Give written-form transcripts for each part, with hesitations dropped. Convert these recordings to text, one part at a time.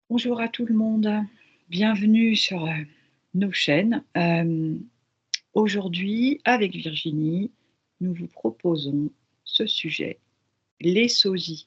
Bonjour à tout le monde, bienvenue sur, nos chaînes. Aujourd'hui, avec Virginie, nous vous proposons ce sujet, les sosies.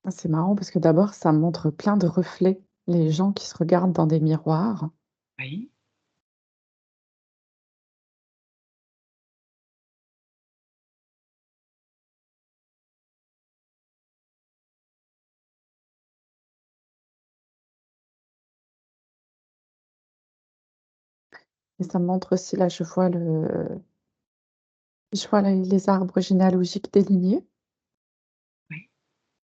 Ah, c'est marrant parce que d'abord, ça montre plein de reflets, les gens qui se regardent dans des miroirs. Oui, Et ça montre aussi, là, je vois les arbres généalogiques des lignées oui,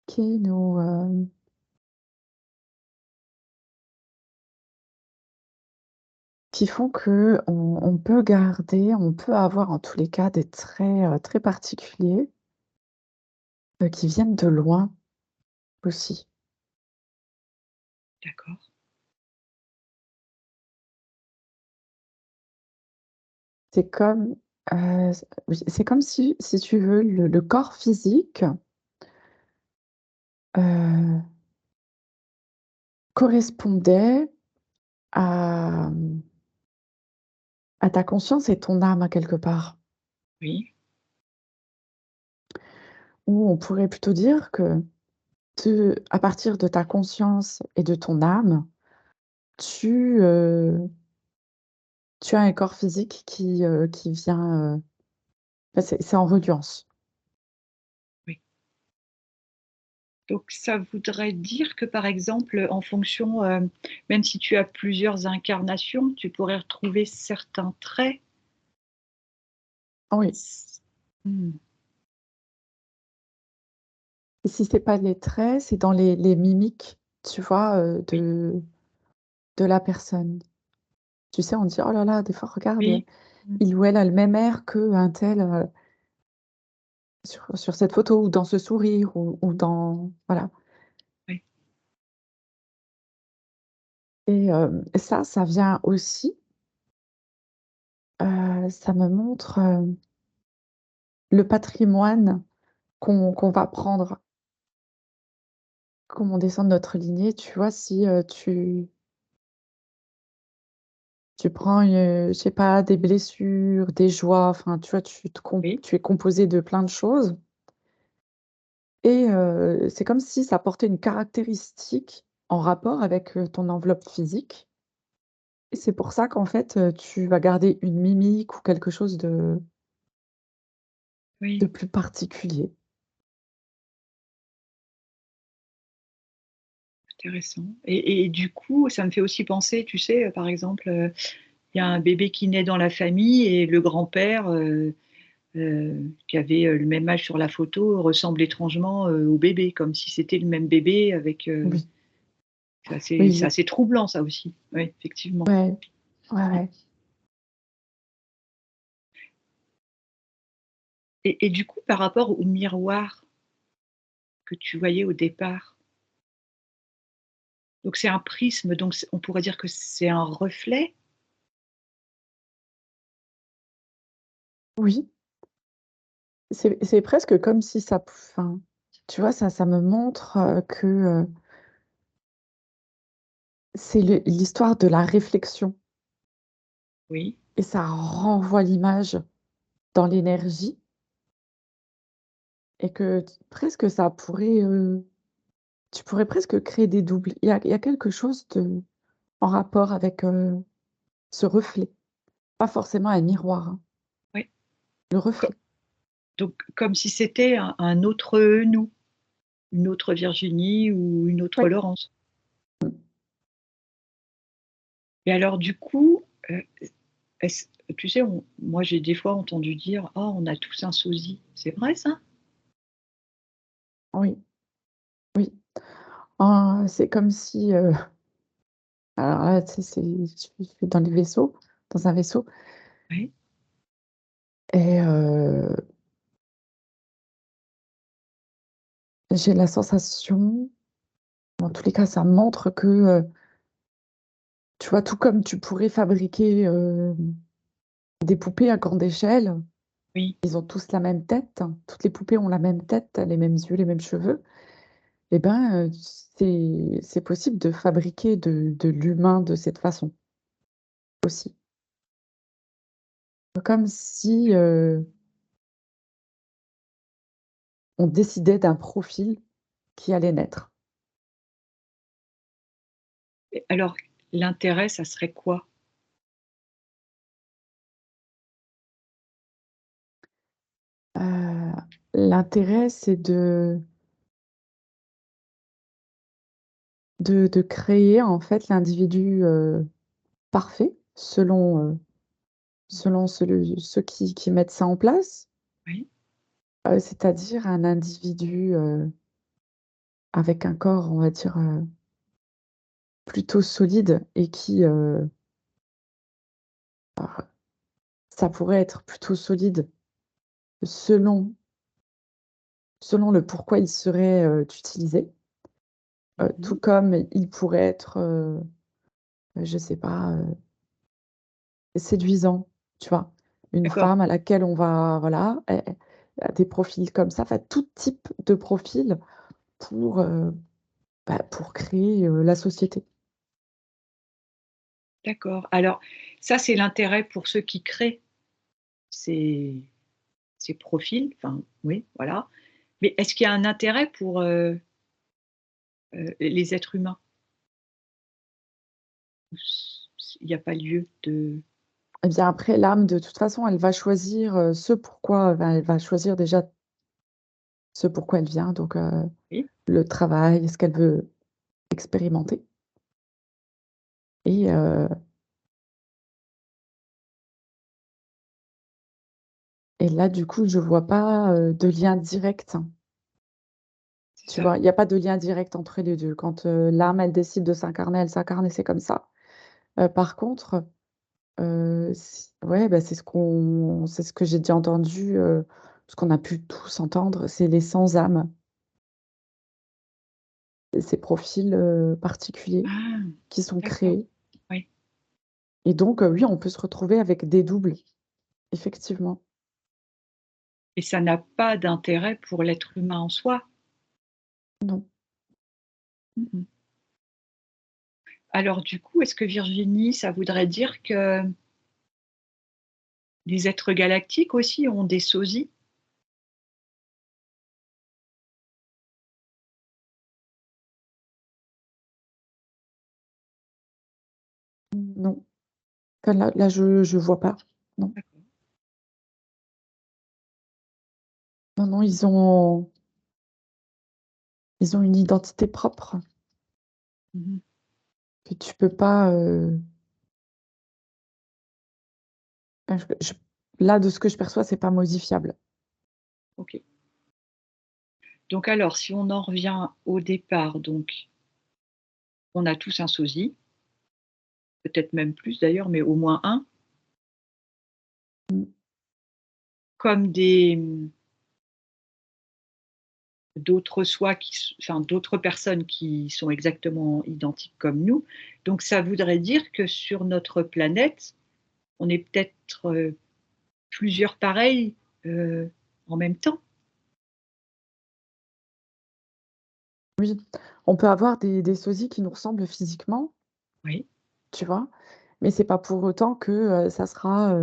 qui nous, qui font que on peut garder, on peut avoir en tous les cas des traits, très particuliers, qui viennent de loin aussi. d'accord, C'est comme, oui, c'est comme si tu veux, le corps physique, heu, correspondait à, à ta conscience et ton âme, à quelque part. oui, Ou on pourrait plutôt dire que à partir de ta conscience et de ton âme, tu, tu as un corps physique qui vient, bah, c'est en reliance. oui. Donc ça voudrait dire que, par exemple, en fonction, même si tu as plusieurs incarnations, tu pourrais retrouver certains traits? Oui, S Mmh, et si c'est pas les traits, c'est dans les mimiques, tu vois, oui, de la personne. Tu sais, on dit: «Oh là là, des fois, regarde, oui, mmh, il ou elle a le même air qu'un tel, sur cette photo ou dans ce sourire ou dans» voilà. oui, Et ça vient aussi, ça me montre, le patrimoine qu'on va prendre, comme on descend de notre lignée, tu vois? Si, tu prends, je sais pas, des blessures, des joies, enfin, tu vois? oui, Tu es composé de plein de choses et c'est comme si ça portait une caractéristique en rapport avec, ton enveloppe physique et c'est pour ça qu'en fait, tu vas garder une mimique ou quelque chose de oui. plus particulier. Intéressant et du coup, ça me fait aussi penser, tu sais, par exemple, il y a un bébé qui naît dans la famille et le grand-père, qui avait, le même âge sur la photo ressemble étrangement, au bébé, comme si c'était le même bébé avec, Oui, c'est oui, assez troublant ça aussi. Oui, effectivement ouais, ouais, ouais. et du coup, par rapport au miroir que tu voyais au départ, donc c'est un prisme, donc on pourrait dire que c'est un reflet? Oui. C'est presque comme si ça enfin, tu vois, ça me montre, que, c'est l'histoire de la réflexion Oui, et ça renvoie l'image dans l'énergie et que presque ça pourrait, tu pourrais presque créer des doubles. Il y a quelque chose de en rapport avec, ce reflet. Pas forcément un miroir, hein, oui. le Co reflet. Donc comme si c'était un autre, nous, une autre Virginie ou une autre Oui. Laurence. Et alors du coup, est-ce tu sais, moi j'ai des fois entendu dire: «Oh, on a tous un sosie». C'est vrai ça? Oui, oui. C'est comme si, alors là, tu sais, je suis dans les vaisseaux dans un vaisseau Oui, et j'ai la sensation, en tous les cas, ça montre que, Tu vois? Tout comme tu pourrais fabriquer, des poupées à grande échelle, Oui. ils ont tous la même tête. Toutes les poupées ont la même tête, les mêmes yeux, les mêmes cheveux. Et ben, c'est possible de fabriquer de l'humain de cette façon aussi. Comme si, on décidait d'un profil qui allait naître. Et alors, l'intérêt, ça serait quoi? Heu, L'intérêt, c'est de créer en fait l'individu, parfait selon ceux qui mettent ça en place. Oui, C'est-à-dire un individu, avec un corps, on va dire, plutôt solide et qui, ça pourrait être plutôt solide selon selon le pourquoi il serait, utilisé, tout mmh, comme il pourrait être, je sais pas, séduisant, tu vois? Une d'accord, femme à laquelle on va voilà, elle a des profils comme ça, enfin tout type de profil pour, pour créer, la société. d'accord. Alors ça, c'est l'intérêt pour ceux qui créent ces ces profils, enfin, oui, voilà. Mais est-ce qu'il y a un intérêt pour, les êtres humains? Ou il y a pas lieu de Et bien après l'âme de toute façon elle va choisir, ce pourquoi enfin elle va choisir déjà ce pourquoi elle vient donc oui, le travail, ce qu'elle veut expérimenter et et là du coup je vois pas, de lien direct, c'est tu ça. vois? Il y a pas de lien direct entre les 2. Quand, l'âme elle décide de s'incarner, elle s'incarne et c'est comme ça. Par contre, s ouais, bah, c'est ce que j'ai déjà entendu, ce qu'on a pu tous entendre, c'est les sans âme. Ces profils, particuliers Ah! qui sont D'accord, créés oui, et donc oui, on peut se retrouver avec des doubles, effectivement. et ça n'a pas d'intérêt pour l'être humain en soi? Non. Mmh mh. Alors du coup, est-ce que Virginie, ça voudrait dire que les êtres galactiques aussi ont des sosies? Non. Enfin là je vois pas. Non. D'accord. Non, non, ils ont une identité propre Mmh mh. que tu peux pas, je là de ce que je perçois, c'est pas modifiable. OK. Donc alors si on en revient au départ, donc on a tous un sosie, peut-être même plus d'ailleurs, mais au moins un, Mmh. comme des, d'autres soi qui s enfin d'autres personnes qui sont exactement identiques comme nous. Donc ça voudrait dire que sur notre planète, on est peut-être, plusieurs pareils, heu, en même temps? Oui, on peut avoir des sosies qui nous ressemblent physiquement, Oui, tu vois? Mais c'est pas pour autant que, ça sera,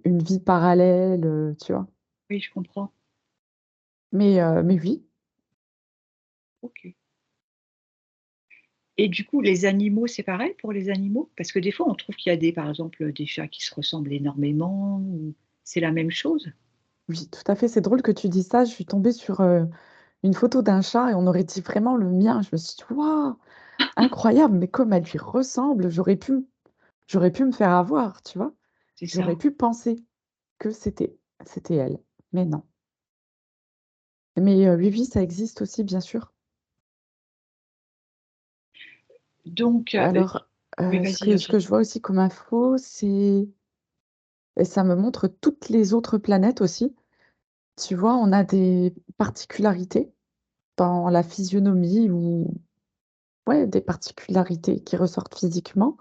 une vie parallèle, tu vois? oui, je comprends. Mais oui, OK. Et du coup, les animaux, c'est pareil pour les animaux? Parce que des fois, on trouve qu'il y a des par exemple, des chats qui se ressemblent énormément ou c'est la même chose? oui, tout à fait, c'est drôle que tu dises ça. Je suis tombée sur, une photo d'un chat et on aurait dit vraiment le mien. Je me suis dit: «Waouh, incroyable, mais comme elle lui ressemble, j'aurais pu me faire avoir», tu vois? C'est J'aurais ça. pu penser que c'était elle, mais non. Mais oui, oui, ça existe aussi, bien sûr. Donc Alors, oui, ce vas-y que Virginie. je vois aussi comme info, c'est et ça me montre toutes les autres planètes aussi. Tu vois, on a des particularités dans la physionomie ou ouais, des particularités qui ressortent physiquement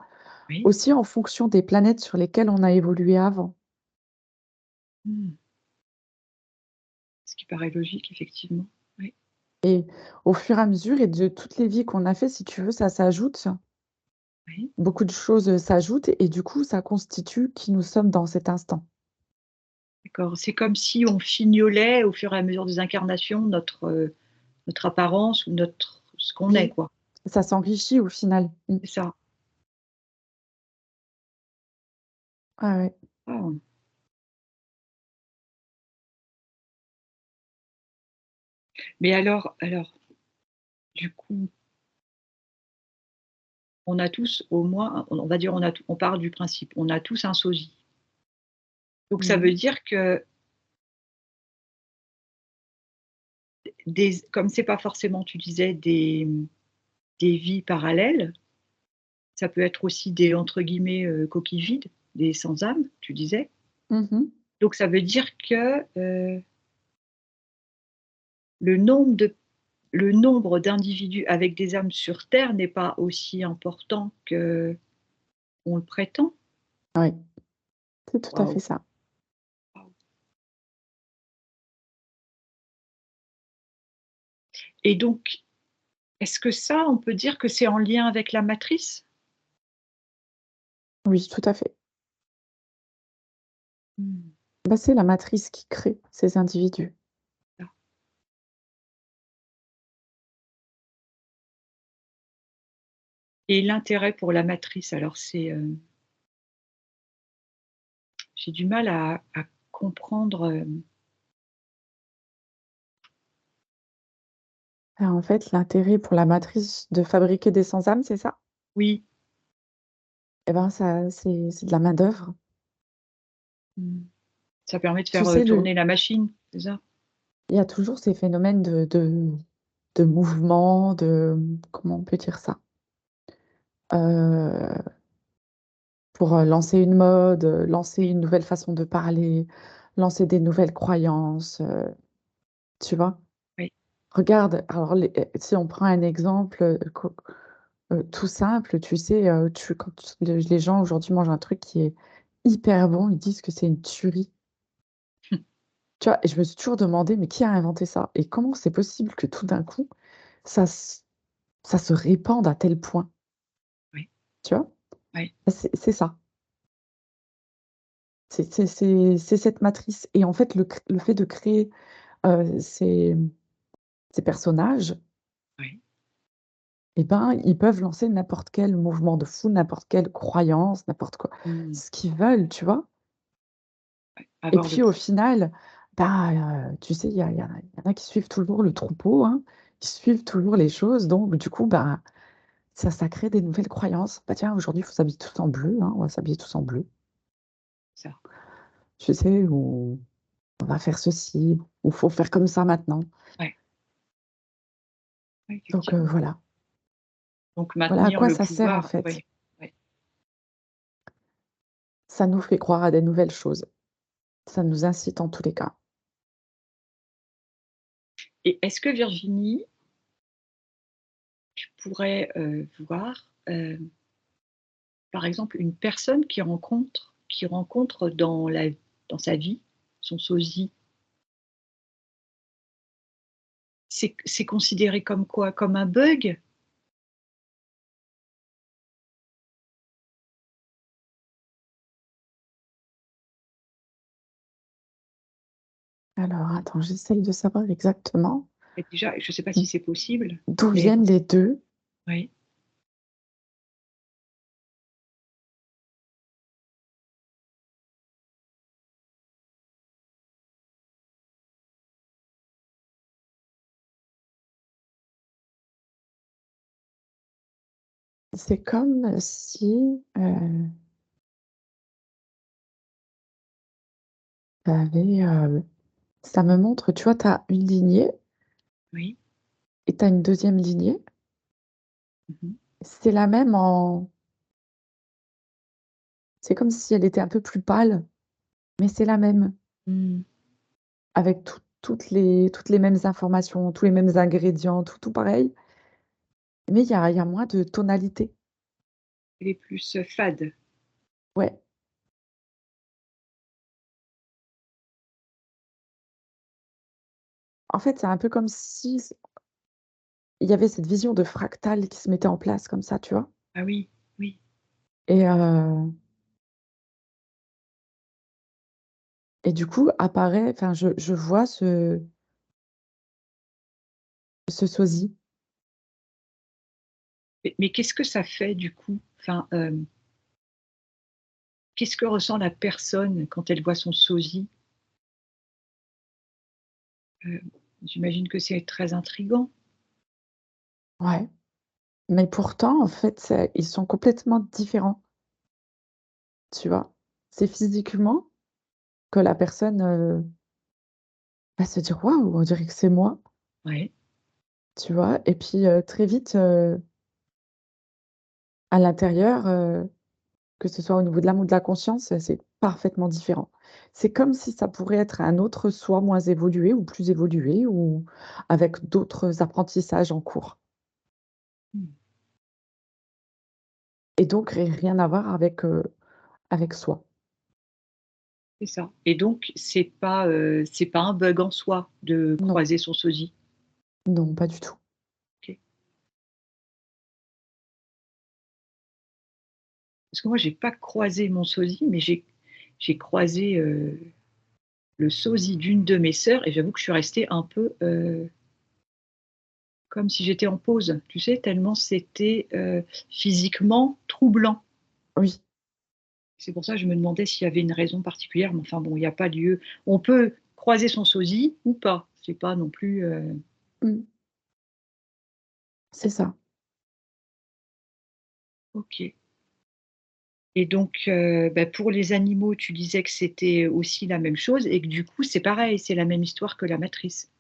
Oui. aussi en fonction des planètes sur lesquelles on a évolué avant. Mmh. Ce qui paraît logique, effectivement. Oui, Et au fur et à mesure et de toutes les vies qu'on a fait, si tu veux, ça s'ajoute. oui. Beaucoup de choses, s'ajoutent et du coup, ça constitue qui nous sommes dans cet instant. D'accord. C'est comme si on fignolait au fur et à mesure des incarnations notre apparence ou notre ce qu'on est, Oui, quoi. ça s'enrichit au final. Mmh. C'est ça. Ah ouais. Ah. Mais alors, du coup, on a tous au moins on va dire on part du principe, on a tous un sosie. Donc ça Mmh. veut dire que comme c'est pas forcément, tu disais, des vies parallèles, ça peut être aussi des, entre guillemets, «coquilles vides», des sans âme, tu disais. Mmh mh. Donc ça veut dire que, le nombre de le nombre d'individus avec des âmes sur terre n'est pas aussi important qu'on le prétend? Oui, c'est tout à Waouh! fait ça. Waouh! Et donc, est-ce que ça, on peut dire que c'est en lien avec la matrice? Oui, tout à fait. Mmh, Bah, c'est la matrice qui crée ces individus. ça. Et l'intérêt pour la matrice, alors c'est, j'ai du mal à comprendre, Ah, en fait, l'intérêt pour la matrice de fabriquer des sans-âme, c'est ça? oui, Eh ben, ça c'est de la main-d'œuvre. mmh, ça permet de Tu faire, sais, tourner la machine, c'est ça? il y a toujours ces phénomènes de mouvement, comment on peut dire ça? Heu, pour, lancer une mode, lancer Oui, une nouvelle façon de parler, lancer des nouvelles croyances, tu vois? oui, Regarde, alors si on prend un exemple, tout simple, tu sais, quand les gens aujourd'hui mangent un truc qui est hyper bon, ils disent que c'est une tuerie. Tu vois? Et je me suis toujours demandé: «Mais qui a inventé ça? Et comment c'est possible que tout d'un coup, ça s ça se répande à tel point?» oui, Tu vois? oui, Bah, c'est ça. C'est cette matrice et en fait, le fait de créer, ces personnages, oui, et ben, ils peuvent lancer n'importe quel mouvement de fou, n'importe quelle croyance, n'importe quoi, mmh, ce qu'ils veulent, tu vois? ouais, Et avoir le puis au pou final, bah, tu sais, il y en a qui suivent toujours le troupeau, hein. Ils suivent toujours les choses donc du coup, bah, ça crée des nouvelles croyances. Bah, tiens, aujourd'hui, il faut s'habiller tous en bleu, hein, on va s'habiller tous en bleu. ça. Tu sais? Ou on va faire ceci, ou faut faire comme ça maintenant. Ouais, ouais, Donc effectivement. voilà. Donc Voilà à maintenir quoi le ça sert en pouvoir, fait. ouais, ouais. Ça nous fait croire à des nouvelles choses. Ça nous incite en tous les cas. Et est-ce que Virginie, tu pourrais, voir, par exemple, une personne qui rencontre dans sa vie son sosie, c'est considéré comme quoi? Comme un bug? Alors attends, j'essaye de savoir exactement, Et déjà, je ne sais pas mmh, si c'est possible, d'où mais viennent les 2. oui, C'est comme si, tu avais, ça me montre, tu vois, tu as une lignée oui. et tu as une deuxième lignée. Mmh mh. C'est la même en c'est comme si elle était un peu plus pâle, mais c'est la même, Mmh. avec toutes les mêmes informations, tous les mêmes ingrédients, tout pareil, mais il y a moins de tonalité. Elle est plus, fade. Ouais. En fait, c'est un peu comme si il y avait cette vision de fractal qui se mettait en place comme ça, tu vois? Ah oui, oui, Et du coup apparaît enfin je vois ce sosie. mais qu'est-ce que ça fait du coup? Enfin, qu'est-ce que ressent la personne quand elle voit son sosie? Heu, J'imagine que c'est très intriguant. Ouais. Mais pourtant, en fait, ils sont complètement différents, tu vois? C'est physiquement que la personne, va se dire: «Waouh, on dirait que c'est moi», Ouais. tu vois? Et puis, très vite, à l'intérieur, que ce soit au niveau de l'âme ou de la conscience, c'est parfaitement différent. C'est comme si ça pourrait être un autre soi moins évolué ou plus évolué ou avec d'autres apprentissages en cours Mmh. et donc rien à voir avec soi. C'est ça et donc c'est pas un bug en soi de Non, croiser son sosie? non, pas du tout. OK. Parce que moi j'ai pas croisé mon sosie, mais j'ai croisé, le sosie d'une de mes sœurs et j'avoue que je suis restée un peu, comme si j'étais en pause, tu sais? Tellement c'était, physiquement troublant. Oui. C'est pour ça que je me demandais s'il y avait une raison particulière, mais enfin bon, il y a pas lieu. On peut croiser son sosie ou pas, c'est pas non plus, Mmh. C'est ça. OK. Et donc, bah, pour les animaux, tu disais que c'était aussi la même chose et que du coup, c'est pareil, c'est la même histoire que la matrice,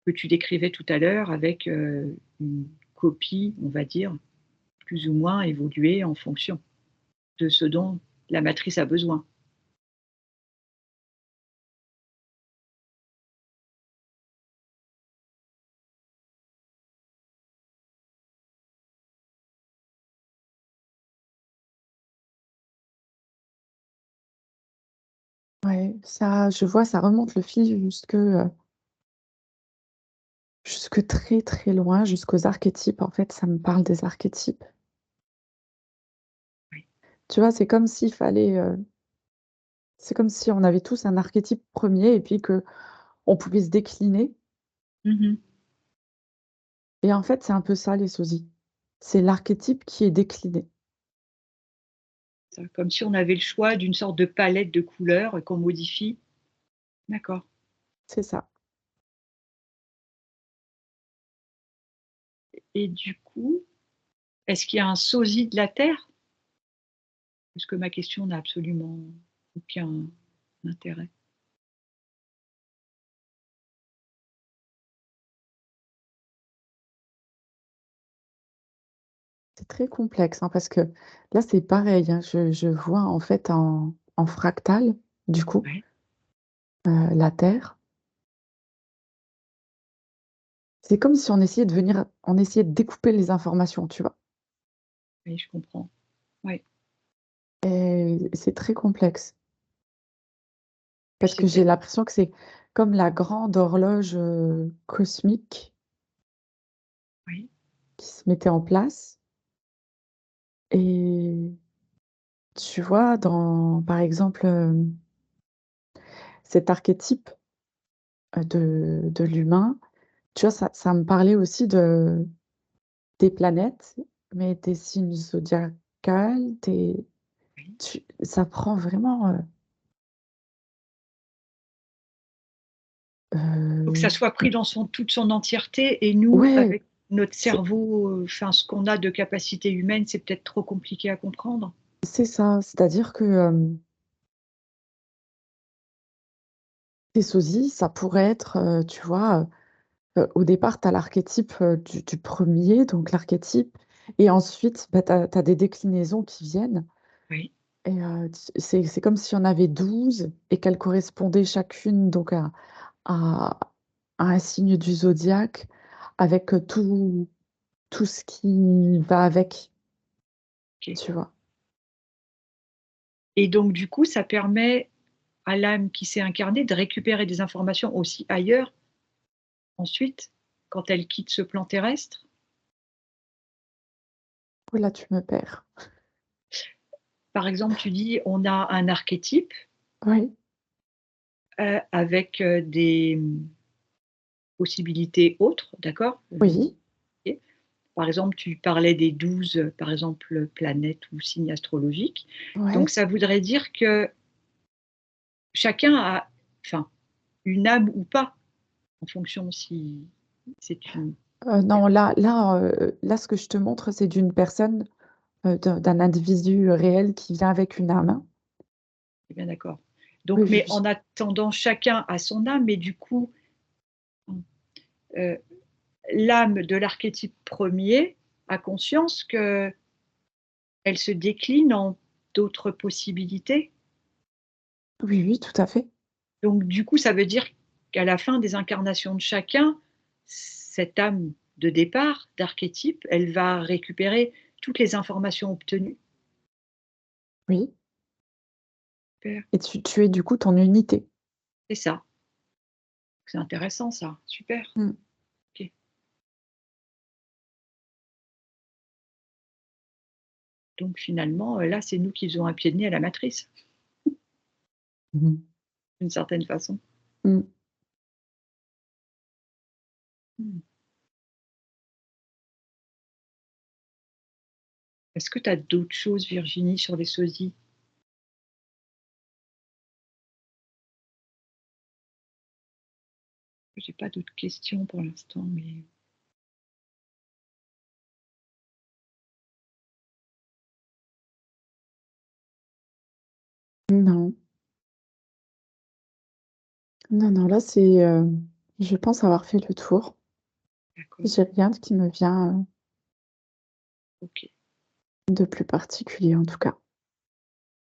que tu décrivais tout à l'heure avec, une copie, on va dire, plus ou moins évoluée en fonction de ce dont la matrice a besoin. Ouais, ça je vois, ça remonte le fil jusque très, très loin, jusqu'aux archétypes. En fait, ça me parle des archétypes. Oui. Tu vois, c'est comme si on avait tous un archétype premier et puis que on pouvait se décliner Mmh. et en fait, c'est un peu ça les sosies. C'est l'archétype qui est décliné. Ça, comme si on avait le choix d'une sorte de palette de couleurs qu'on modifie. D'accord. C'est ça. Et du coup, est-ce qu'il y a un sosie de la Terre? Parce que ma question n'a absolument aucun intérêt. C'est très complexe, hein, parce que là, c'est pareil, hein, je vois en fait en fractal, du coup, Ouais, la Terre. C'est comme si on essayait de découper les informations, tu vois? oui, je comprends. Ouais, Et c'est très complexe puis parce c'est que j'ai peut-être l'impression que c'est comme la grande horloge, cosmique oui. qui se mettait en place et tu vois, dans par exemple, cet archétype, de l'humain, tu vois, ça me parlait aussi des planètes, mais des signes zodiacales, Oui. ça prend vraiment, Faut que ça soit pris dans toute son entièreté et nous, ouais, avec notre c'est cerveau, enfin ce qu'on a de capacité humaine, c'est peut-être trop compliqué à comprendre. c'est ça. C'est-à-dire que, tes sosies, ça pourrait être, tu vois, au départ, tu as l'archétype, du 1 donc l'archétype et ensuite, bah, tu as des déclinaisons qui viennent Oui, et c'est comme s'il y en avait 12 et qu'elles correspondaient chacune donc à à un signe du zodiaque avec, tout ce qui va avec. OK. tu vois? Et donc du coup, ça permet à l'âme qui s'est incarnée de récupérer des informations aussi ailleurs, ensuite, quand elle quitte ce plan terrestre? Oui, là, tu me perds. Par exemple, tu dis: «On a un archétype, Oui, avec, des, possibilités autres», d'accord? oui, OK. Par exemple, tu parlais des 12, par exemple, planètes ou signes astrologiques. Donc ouais. ça voudrait dire que chacun a, enfin, une âme ou pas, en fonction si c'est une Non, là, ce que je te montre, c'est d'une personne, d'un individu réel qui vient avec une âme. tu bien d'accord. Oui, Donc oui, mais oui. en attendant, chacun a son âme, mais du coup, mmh, l'âme de l'archétype premier a conscience qu'elle se décline en d'autres possibilités. Oui, oui, tout à fait. Donc du coup, ça veut dire qu'à la fin des incarnations de chacun, cette âme de départ, d'archétype, elle va récupérer toutes les informations obtenues. Oui, Super, et tu es du coup ton unité. c'est ça. C'est intéressant ça, super. Mmh. OK. Donc finalement, là, c'est nous qui faisons un pied de nez à la matrice, Mmh. d'une certaine façon. Mmh. Mmh. Est-ce que tu as d'autres choses, Virginie, sur les sosies? J'ai pas d'autres questions pour l'instant, mais Non, non, non, là, je pense avoir fait le tour. d'accord, J'ai rien qui me vient, OK. de plus particulier, en tout cas.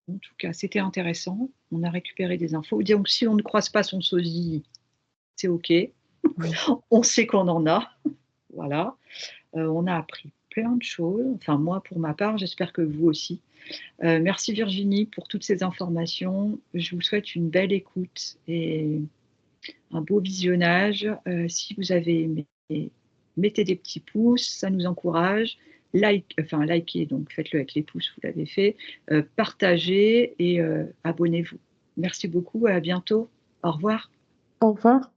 En tout cas, c'était intéressant. On a récupéré des infos. Donc si on ne croise pas son sosie, c'est OK. Oui. On sait qu'on en a, voilà. On a appris plein de choses, enfin moi pour ma part, j'espère que vous aussi. Merci Virginie pour toutes ces informations. Je vous souhaite une belle écoute et un beau visionnage. Si vous avez aimé, mettez des petits pouces, ça nous encourage. Likez, donc faites-le avec les pouces, vous l'avez fait. Partagez et abonnez-vous. Merci beaucoup, à bientôt. Au revoir. Au revoir.